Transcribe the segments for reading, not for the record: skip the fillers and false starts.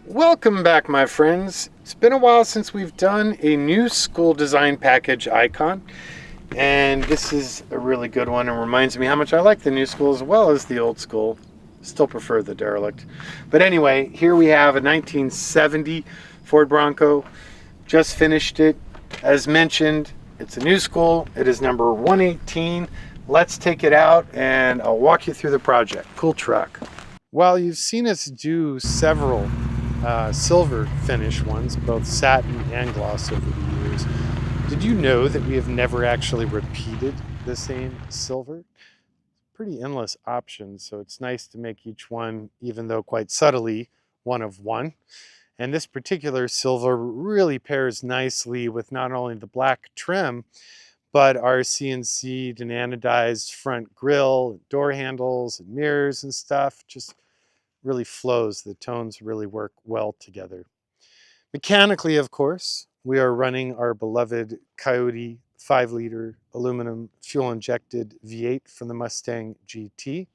Welcome back, my friends. It's been a while since we've done a new school design package icon, and this is a really good one and reminds me how much I like the new school as well as the old school. Still prefer the derelict. But anyway, here we have a 1970 Ford Bronco. Just finished it. As mentioned, it's a new school. It is number 118. Let's take it out and I'll walk you through the project. Cool truck. While you've seen us do several silver finish ones, both satin and gloss over the years, did you know that we have never actually repeated the same silver? Pretty endless options, so it's nice to make each one, even though quite subtly, one of one. And this particular silver really pairs nicely with not only the black trim, but our CNC'd and anodized front grille, door handles, and mirrors and stuff. Just really flows. The tones really work well together. Mechanically, of course, we are running our beloved Coyote 5-liter aluminum fuel-injected V8 from the Mustang GT.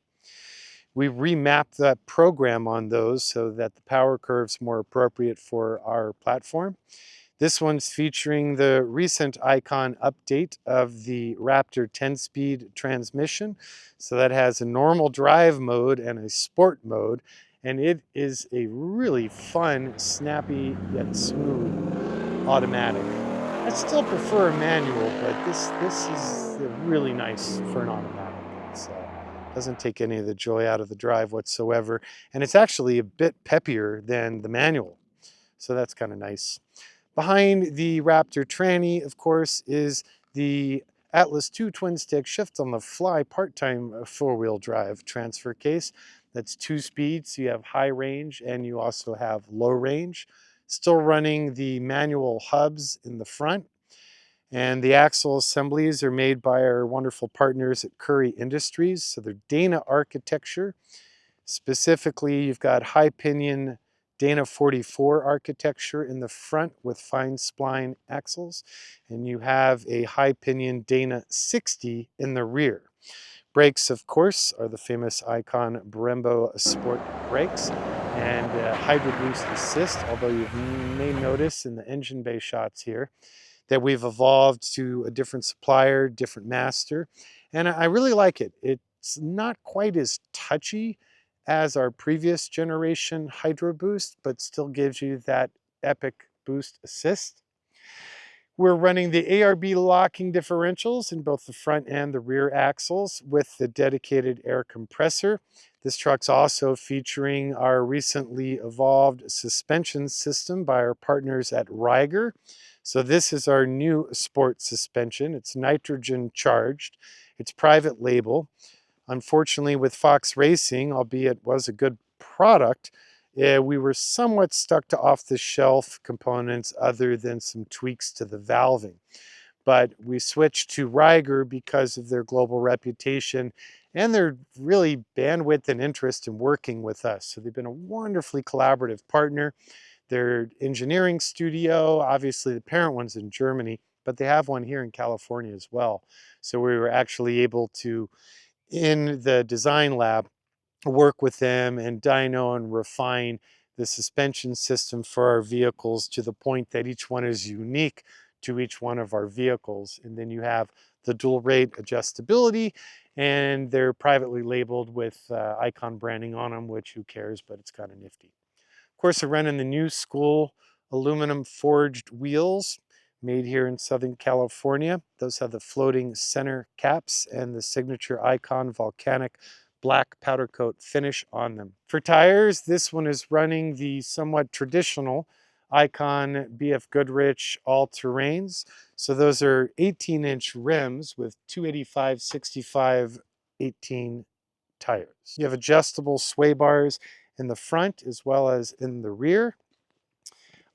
We remapped that program on those so that the power curve's more appropriate for our platform. This one's featuring the recent Icon update of the Raptor 10-speed transmission. So that has a normal drive mode and a sport mode, and it is a really fun, snappy, yet smooth automatic. I still prefer a manual, but this is really nice for an automatic. It doesn't take any of the joy out of the drive whatsoever, and it's actually a bit peppier than the manual, so that's kind of nice. Behind the Raptor tranny, of course, is the Atlas 2 twin-stick shift-on-the-fly part-time four-wheel drive transfer case. That's 2 speeds, so you have high range and you also have low range. Still running the manual hubs in the front. And the axle assemblies are made by our wonderful partners at Curry Industries. So they're Dana architecture. Specifically, you've got high pinion Dana 44 architecture in the front with fine spline axles, and you have a high pinion Dana 60 in the rear. Brakes, of course, are the famous Icon Brembo Sport brakes and Hydro Boost Assist, although you may notice in the engine bay shots here that we've evolved to a different supplier, different master, and I really like it. It's not quite as touchy as our previous generation Hydro Boost, but still gives you that epic boost assist. We're running the ARB locking differentials in both the front and the rear axles with the dedicated air compressor. This truck's also featuring our recently evolved suspension system by our partners at Ryger. So this is our new sport suspension. It's nitrogen charged. It's private label. Unfortunately, with Fox Racing, albeit was a good product, we were somewhat stuck to off-the-shelf components other than some tweaks to the valving. But we switched to Ryger because of their global reputation and their really bandwidth and interest in working with us. So they've been a wonderfully collaborative partner. Their engineering studio, obviously the parent one's in Germany, but they have one here in California as well. So we were actually able to, in the design lab, work with them and dyno and refine the suspension system for our vehicles to the point that each one is unique to each one of our vehicles. And then you have the dual rate adjustability, and they're privately labeled with Icon branding on them, which who cares, but it's kind of nifty. Of course, we're running the new school aluminum forged wheels made here in Southern California. Those have the floating center caps and the signature Icon volcanic black powder coat finish on them. For tires, this one is running the somewhat traditional Icon BF Goodrich all-terrains. So those are 18-inch rims with 285/65 18 tires. You have adjustable sway bars in the front as well as in the rear.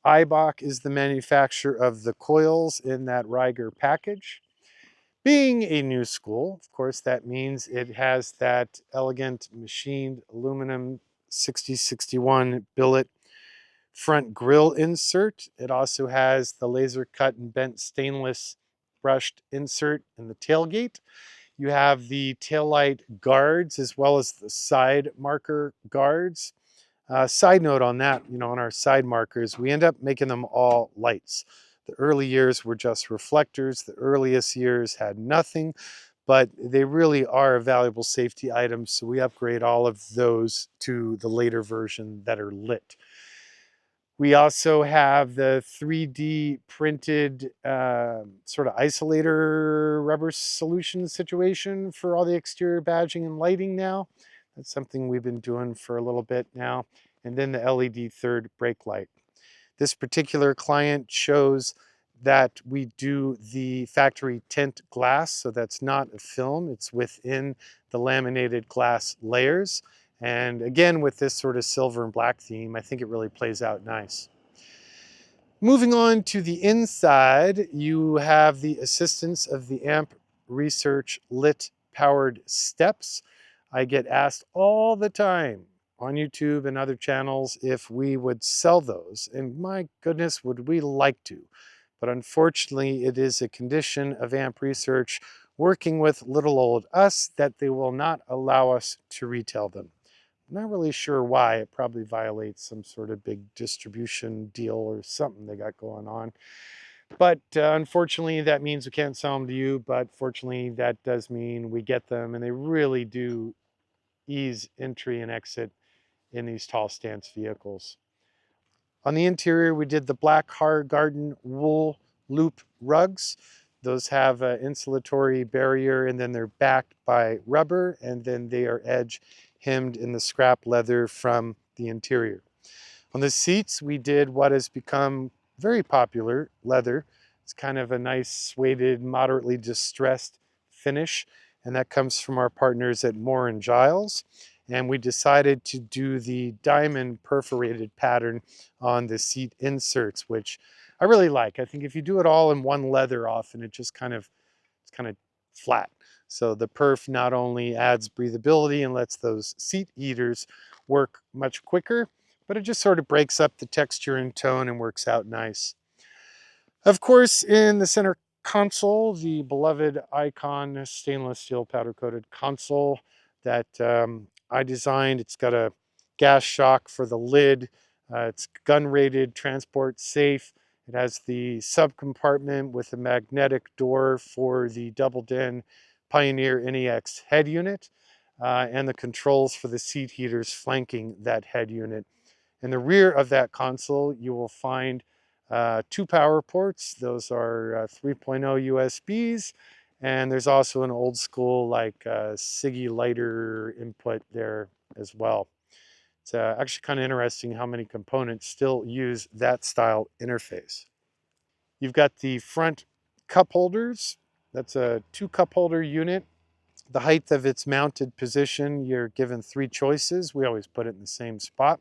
Eibach is the manufacturer of the coils in that Ryger package. Being a new school, of course, that means it has that elegant machined aluminum 6061 billet front grille insert. It also has the laser cut and bent stainless brushed insert in the tailgate. You have the taillight guards as well as the side marker guards Side note on that, on our side markers, we end up making them all lights. The early years were just reflectors. The earliest years had nothing, but they really are a valuable safety item. So we upgrade all of those to the later version that are lit. We also have the 3D printed sort of isolator rubber solution situation for all the exterior badging and lighting now. That's something we've been doing for a little bit now. And then the LED third brake light. This particular client shows that we do the factory tint glass, so that's not a film, it's within the laminated glass layers. And again, with this sort of silver and black theme, I think it really plays out nice. Moving on to the inside, you have the assistance of the AMP Research Lit powered steps. I get asked all the time on YouTube and other channels if we would sell those. And my goodness, would we like to. But unfortunately, it is a condition of AMP Research working with little old us that they will not allow us to retail them. I'm not really sure why. It probably violates some sort of big distribution deal or something they got going on. But unfortunately, that means we can't sell them to you. But fortunately, that does mean we get them, and they really do ease entry and exit in these tall stance vehicles. On the interior, we did the black Har Garden wool loop rugs. Those have an insulatory barrier, and then they're backed by rubber, and then they are edge hemmed in the scrap leather from the interior. On the seats, we did what has become very popular leather. It's kind of a nice suede, moderately distressed finish, and that comes from our partners at Moore & Giles. And we decided to do the diamond perforated pattern on the seat inserts, which I really like. I think if you do it all in one leather often, it's kind of flat. So the perf not only adds breathability and lets those seat heaters work much quicker, but it just sort of breaks up the texture and tone and works out nice. Of course, in the center console, the beloved Icon stainless steel powder coated console that I designed. It's got a gas shock for the lid. It's gun rated, transport safe. It has the subcompartment with a magnetic door for the double den Pioneer NEX head unit, and the controls for the seat heaters flanking that head unit. In the rear of that console, you will find 2 power ports. Those are 3.0 USBs, and there's also an old school like SIGI lighter input there as well. It's actually kind of interesting how many components still use that style interface. You've got the front cup holders. That's a 2 cup holder unit. The height of its mounted position, you're given 3 choices. We always put it in the same spot.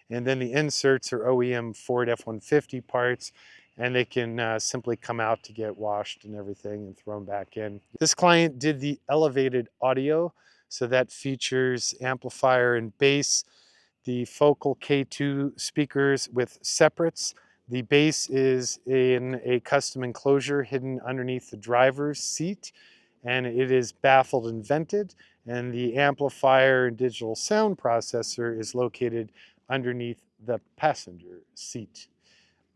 And then the inserts are OEM Ford F-150 parts, and they can simply come out to get washed and everything and thrown back in. This client did the elevated audio, so that features amplifier and bass, the Focal K2 speakers with separates. The bass is in a custom enclosure hidden underneath the driver's seat, and it is baffled and vented, and the amplifier and digital sound processor is located underneath the passenger seat.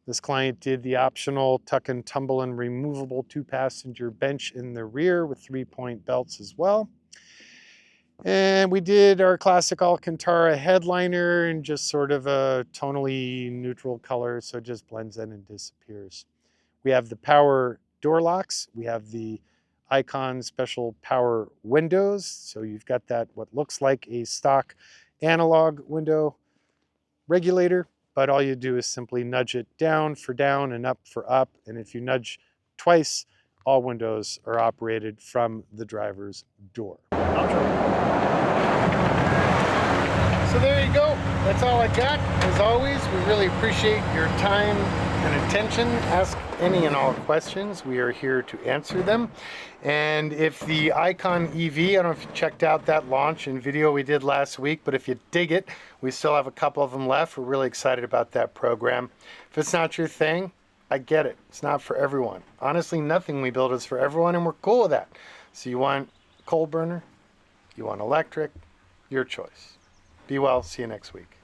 This client did the optional tuck and tumble and removable 2-passenger bench in the rear with 3-point belts as well. And we did our classic Alcantara headliner in just sort of a tonally neutral color, so it just blends in and disappears. We have the power door locks. We have the Icon special power windows. So you've got that, what looks like a stock analog window regulator, but all you do is simply nudge it down for down and up for up. And if you nudge twice, all windows are operated from the driver's door. So there you go. That's all I got. As always, we really appreciate your time and attention. Ask any and all questions. We are here to answer them. And if the Icon EV, I don't know if you checked out that launch and video we did last week, but if you dig it, we still have a couple of them left. We're really excited about that program. If it's not your thing, I get it. It's not for everyone. Honestly, nothing we build is for everyone, and we're cool with that. So you want coal burner? You want electric? Your choice. Be well. See you next week.